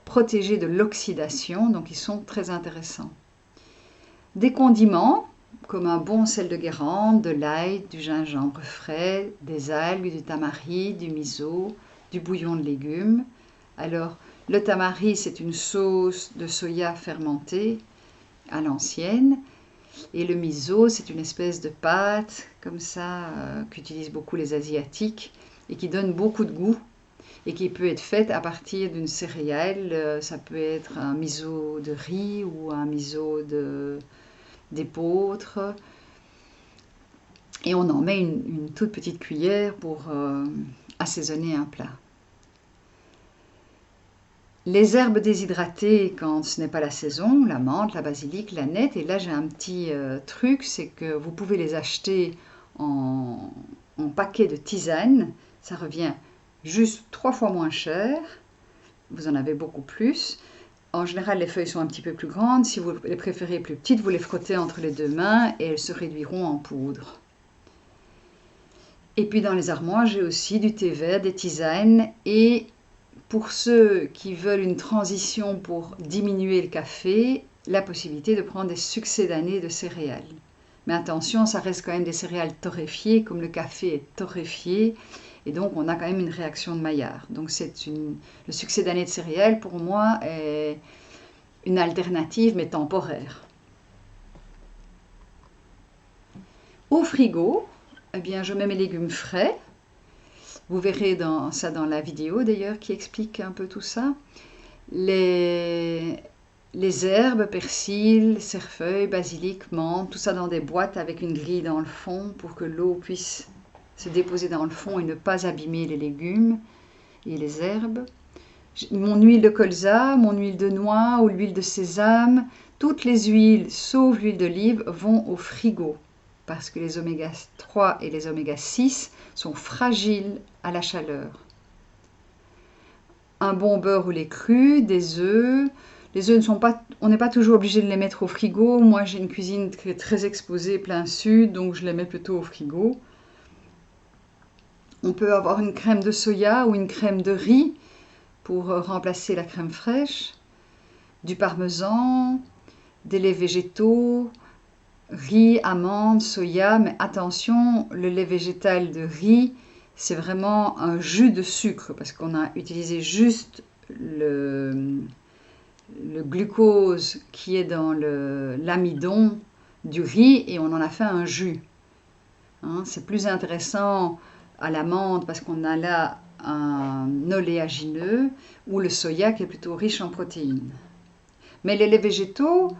protéger de l'oxydation, donc ils sont très intéressants. Des condiments, comme un bon sel de Guérande, de l'ail, du gingembre frais, des algues, du tamari, du miso, du bouillon de légumes. Alors, le tamari, c'est une sauce de soya fermentée à l'ancienne, et le miso, c'est une espèce de pâte comme ça qu'utilisent beaucoup les Asiatiques et qui donne beaucoup de goût et qui peut être faite à partir d'une céréale. Ça peut être un miso de riz ou un miso d'épeautre, et on en met une toute petite cuillère pour assaisonner un plat. Les herbes déshydratées quand ce n'est pas la saison, la menthe, la basilic, l'aneth, et là j'ai un petit truc, c'est que vous pouvez les acheter en paquet de tisane, ça revient juste 3 fois moins cher, vous en avez beaucoup plus. En général, les feuilles sont un petit peu plus grandes, si vous les préférez plus petites, vous les frottez entre les deux mains et elles se réduiront en poudre. Et puis dans les armoires, j'ai aussi du thé vert, des tisanes et pour ceux qui veulent une transition pour diminuer le café, la possibilité de prendre des succédanés de céréales. Mais attention, ça reste quand même des céréales torréfiées, comme le café est torréfié, et donc on a quand même une réaction de Maillard. Donc le succédané de céréales, pour moi, est une alternative, mais temporaire. Au frigo, eh bien, je mets mes légumes frais. Vous verrez ça dans la vidéo d'ailleurs qui explique un peu tout ça. Les herbes, persil, cerfeuil, basilic, menthe, tout ça dans des boîtes avec une grille dans le fond pour que l'eau puisse se déposer dans le fond et ne pas abîmer les légumes et les herbes. Mon huile de colza, mon huile de noix ou l'huile de sésame, toutes les huiles sauf l'huile d'olive vont au frigo parce que les oméga 3 et les oméga 6 sont fragiles à la chaleur. Un bon beurre ou lait cru, des œufs. Les œufs on n'est pas toujours obligé de les mettre au frigo. Moi, j'ai une cuisine très exposée, plein sud, donc je les mets plutôt au frigo. On peut avoir une crème de soya ou une crème de riz pour remplacer la crème fraîche, du parmesan, des laits végétaux, riz, amandes, soya, mais attention, le lait végétal de riz, c'est vraiment un jus de sucre parce qu'on a utilisé juste le glucose qui est dans l'amidon du riz et on en a fait un jus. Hein, c'est plus intéressant à l'amande parce qu'on a là un oléagineux ou le soya qui est plutôt riche en protéines. Mais les laits végétaux,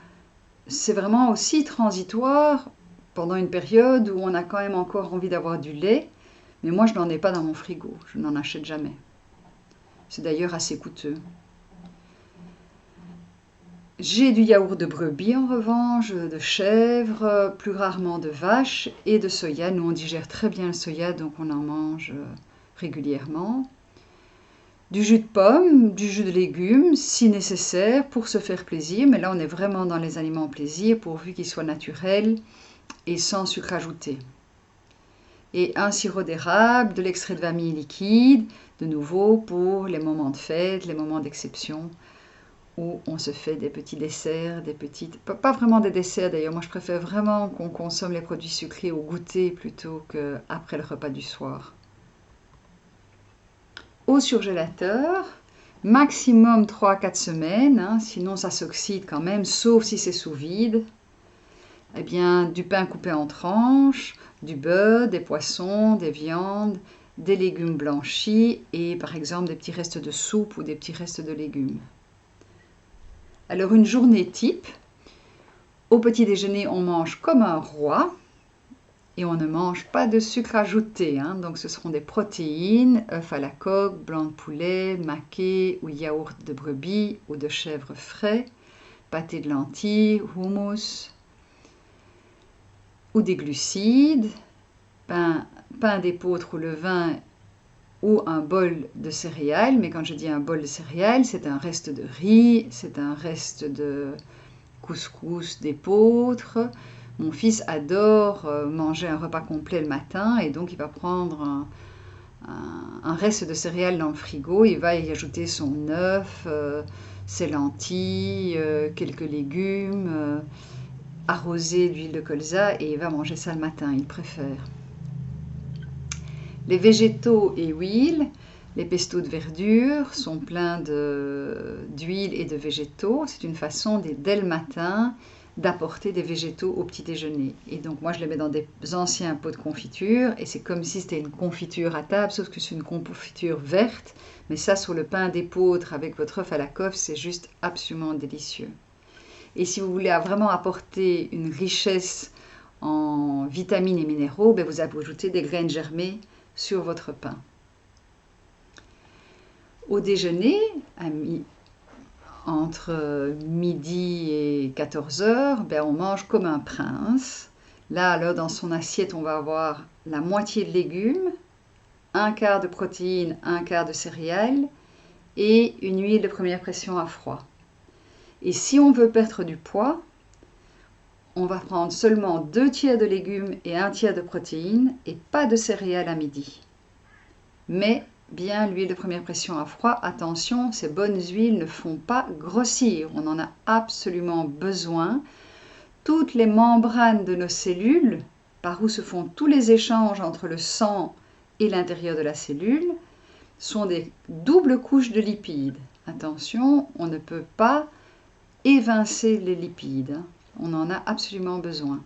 c'est vraiment aussi transitoire pendant une période où on a quand même encore envie d'avoir du lait, mais moi je n'en ai pas dans mon frigo, je n'en achète jamais. C'est d'ailleurs assez coûteux. J'ai du yaourt de brebis en revanche, de chèvre, plus rarement de vache et de soya. Nous on digère très bien le soya donc on en mange régulièrement. Du jus de pomme, du jus de légumes si nécessaire pour se faire plaisir, mais là on est vraiment dans les aliments plaisir pourvu qu'ils soient naturels et sans sucre ajouté. Et un sirop d'érable, de l'extrait de vanille liquide, de nouveau pour les moments de fête, les moments d'exception, où on se fait des petits desserts, pas vraiment des desserts d'ailleurs, moi je préfère vraiment qu'on consomme les produits sucrés au goûter plutôt qu'après le repas du soir. Au surgélateur, maximum 3-4 semaines, hein, sinon ça s'oxyde quand même, sauf si c'est sous vide. Eh bien, du pain coupé en tranches, du beurre, des poissons, des viandes, des légumes blanchis et par exemple des petits restes de soupe ou des petits restes de légumes. Alors une journée type, au petit déjeuner on mange comme un roi et on ne mange pas de sucre ajouté, hein. Donc ce seront des protéines, œufs à la coque, blanc de poulet, maquet ou yaourt de brebis ou de chèvre frais, pâté de lentilles, houmous ou des glucides, pain d'épeautre ou levain ou un bol de céréales, mais quand je dis un bol de céréales, c'est un reste de riz, c'est un reste de couscous d'épeautre. Mon fils adore manger un repas complet le matin et donc il va prendre un reste de céréales dans le frigo, il va y ajouter son œuf, ses lentilles, quelques légumes, arrosé d'huile de colza et il va manger ça le matin, il préfère. Les végétaux et huiles, les pestos de verdure sont pleins d'huile et de végétaux. C'est une façon dès le matin d'apporter des végétaux au petit déjeuner. Et donc moi je les mets dans des anciens pots de confiture et c'est comme si c'était une confiture à table, sauf que c'est une confiture verte. Mais ça sur le pain d'épeautre avec votre œuf à la coque, c'est juste absolument délicieux. Et si vous voulez vraiment apporter une richesse en vitamines et minéraux, vous ajoutez des graines germées sur votre pain. Au déjeuner, entre midi et 14 heures, on mange comme un prince. Là, alors, dans son assiette, on va avoir la moitié de légumes, un quart de protéines, un quart de céréales et une huile de première pression à froid. Et si on veut perdre du poids, on va prendre seulement 2 tiers de légumes et 1 tiers de protéines et pas de céréales à midi. Mais bien l'huile de première pression à froid. Attention, ces bonnes huiles ne font pas grossir. On en a absolument besoin. Toutes les membranes de nos cellules, par où se font tous les échanges entre le sang et l'intérieur de la cellule, sont des doubles couches de lipides. Attention, on ne peut pas évincer les lipides. On en a absolument besoin.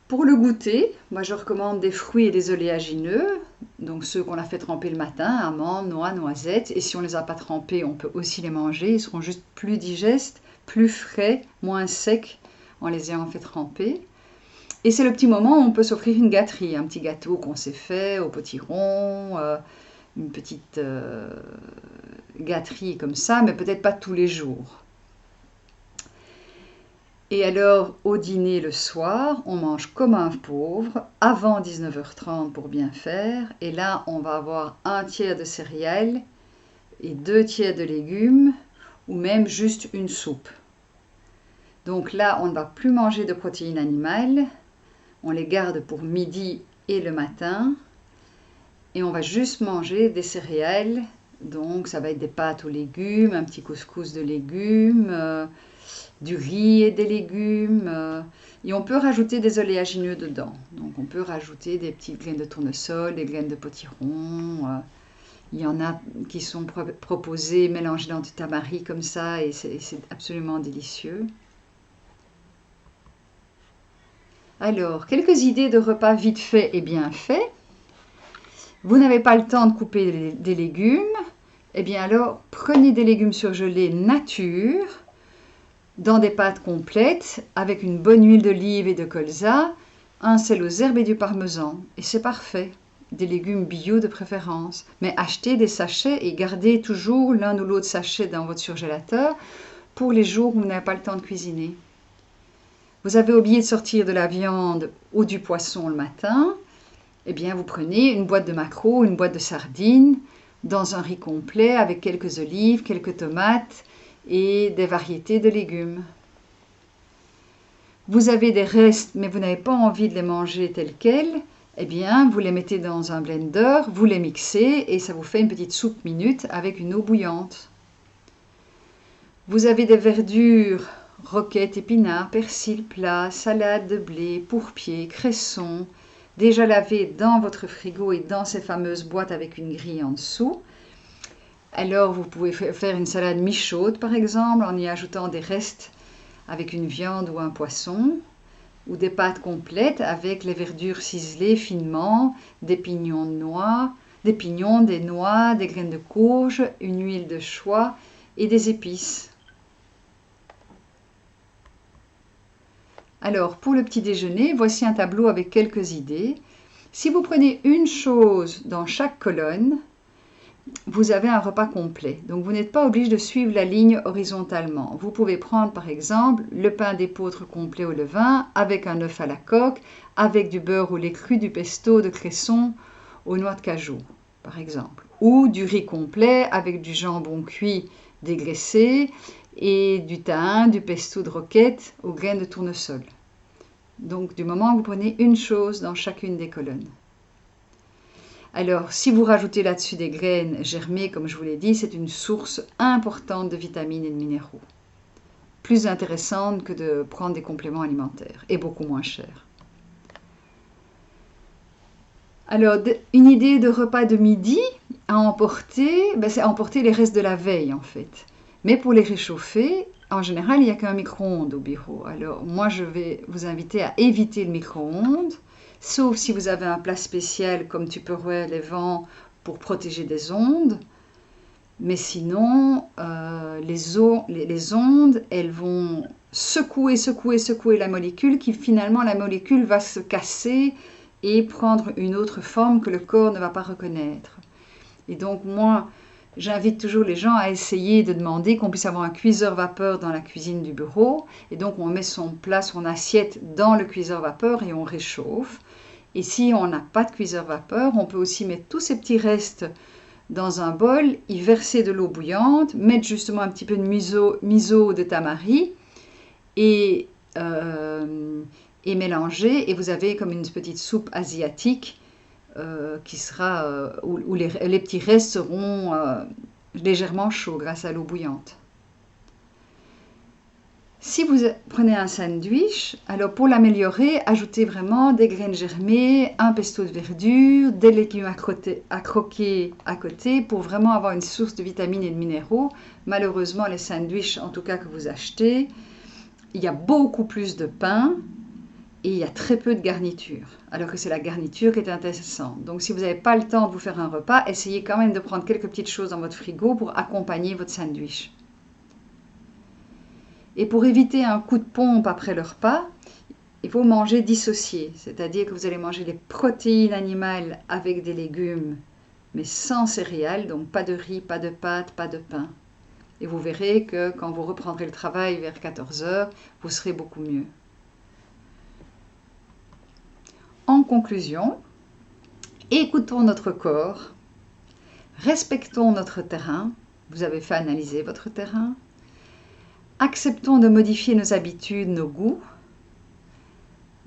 Pour le goûter, moi je recommande des fruits et des oléagineux, donc ceux qu'on a fait tremper le matin, amandes, noix, noisettes, et si on ne les a pas trempés, on peut aussi les manger, ils seront juste plus digestes, plus frais, moins secs en les ayant fait tremper. Et c'est le petit moment où on peut s'offrir une gâterie, un petit gâteau qu'on s'est fait au potiron, une petite gâterie comme ça, mais peut-être pas tous les jours. Et alors, au dîner le soir, on mange comme un pauvre, avant 19h30 pour bien faire. Et là, on va avoir 1/3 de céréales et 2/3 de légumes, ou même juste une soupe. Donc là, on ne va plus manger de protéines animales. On les garde pour midi et le matin. Et on va juste manger des céréales. Donc, ça va être des pâtes aux légumes, un petit couscous de légumes, du riz et des légumes, et on peut rajouter des oléagineux dedans. Donc on peut rajouter des petites graines de tournesol, des graines de potiron. Il y en a qui sont proposées, mélangées dans du tamari comme ça, et c'est absolument délicieux. Alors, quelques idées de repas vite fait et bien fait. Vous n'avez pas le temps de couper des légumes, eh bien alors prenez des légumes surgelés nature, dans des pâtes complètes, avec une bonne huile d'olive et de colza, un sel aux herbes et du parmesan. Et c'est parfait. Des légumes bio de préférence. Mais achetez des sachets et gardez toujours l'un ou l'autre sachet dans votre surgélateur pour les jours où vous n'avez pas le temps de cuisiner. Vous avez oublié de sortir de la viande ou du poisson le matin, eh bien vous prenez une boîte de maquereaux, une boîte de sardines, dans un riz complet avec quelques olives, quelques tomates, et des variétés de légumes. Vous avez des restes, mais vous n'avez pas envie de les manger tels quels, eh bien, vous les mettez dans un blender, vous les mixez et ça vous fait une petite soupe minute avec une eau bouillante. Vous avez des verdures, roquettes, épinards, persil plat, salade de blé, pourpier, cresson, déjà lavées dans votre frigo et dans ces fameuses boîtes avec une grille en dessous. Alors, vous pouvez faire une salade mi-chaude, par exemple, en y ajoutant des restes avec une viande ou un poisson, ou des pâtes complètes avec les verdures ciselées finement, des pignons de noix, des pignons, des noix, des graines de courge, une huile de choix et des épices. Alors, pour le petit déjeuner, voici un tableau avec quelques idées. Si vous prenez une chose dans chaque colonne, vous avez un repas complet. Donc, vous n'êtes pas obligé de suivre la ligne horizontalement. Vous pouvez prendre, par exemple, le pain d'épeautre complet au levain avec un œuf à la coque, avec du beurre au lait cru, du pesto de cresson aux noix de cajou, par exemple. Ou du riz complet avec du jambon cuit dégraissé et du thym, du pesto de roquette aux graines de tournesol. Donc, du moment où vous prenez une chose dans chacune des colonnes. Alors, si vous rajoutez là-dessus des graines germées, comme je vous l'ai dit, c'est une source importante de vitamines et de minéraux. Plus intéressante que de prendre des compléments alimentaires et beaucoup moins cher. Alors, une idée de repas de midi à emporter, c'est emporter les restes de la veille en fait. Mais pour les réchauffer, en général, il n'y a qu'un micro-ondes au bureau. Alors, moi, je vais vous inviter à éviter le micro-ondes, sauf si vous avez un plat spécial comme Tupperware, les vents pour protéger des ondes. Mais sinon, les ondes, elles vont secouer la molécule, qui finalement, la molécule va se casser et prendre une autre forme que le corps ne va pas reconnaître. Et donc, moi, j'invite toujours les gens à essayer de demander qu'on puisse avoir un cuiseur vapeur dans la cuisine du bureau. Et donc, on met son plat, son assiette dans le cuiseur vapeur et on réchauffe. Et si on n'a pas de cuiseur vapeur, on peut aussi mettre tous ces petits restes dans un bol, y verser de l'eau bouillante, mettre justement un petit peu de miso de tamari et mélanger. Et vous avez comme une petite soupe asiatique où les petits restes seront légèrement chauds grâce à l'eau bouillante. Si vous prenez un sandwich, alors pour l'améliorer, ajoutez vraiment des graines germées, un pesto de verdure, des légumes à croquer à côté pour vraiment avoir une source de vitamines et de minéraux. Malheureusement, les sandwichs, en tout cas que vous achetez, il y a beaucoup plus de pain et il y a très peu de garniture, alors que c'est la garniture qui est intéressante. Donc si vous n'avez pas le temps de vous faire un repas, essayez quand même de prendre quelques petites choses dans votre frigo pour accompagner votre sandwich. Et pour éviter un coup de pompe après le repas, il faut manger dissocié, c'est-à-dire que vous allez manger les protéines animales avec des légumes, mais sans céréales, donc pas de riz, pas de pâtes, pas de pain. Et vous verrez que quand vous reprendrez le travail vers 14 h, vous serez beaucoup mieux. En conclusion, écoutons notre corps, respectons notre terrain, vous avez fait analyser votre terrain, acceptons de modifier nos habitudes, nos goûts,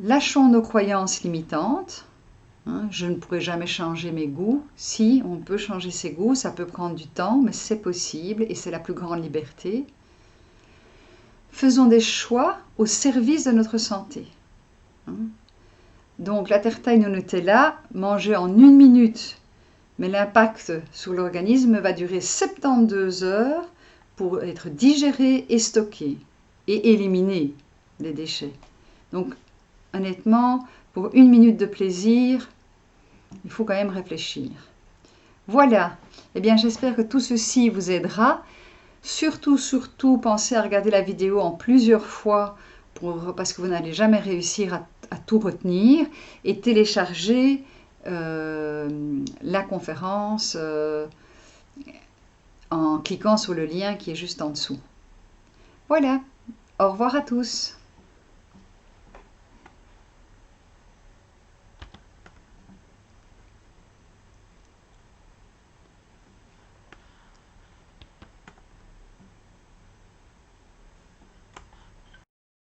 lâchons nos croyances limitantes. Je ne pourrai jamais changer mes goûts. Si, on peut changer ses goûts, ça peut prendre du temps, mais c'est possible et c'est la plus grande liberté. Faisons des choix au service de notre santé. Donc la tartine au Nutella, mangée en 1 minute, mais l'impact sur l'organisme va durer 72 heures pour être digéré et stocké et éliminer les déchets. Donc honnêtement, pour 1 minute de plaisir, il faut quand même réfléchir. Voilà, eh bien j'espère que tout ceci vous aidera. Surtout, pensez à regarder la vidéo en plusieurs fois parce que vous n'allez jamais réussir à tout retenir et télécharger la conférence en cliquant sur le lien qui est juste en dessous. Voilà, au revoir à tous.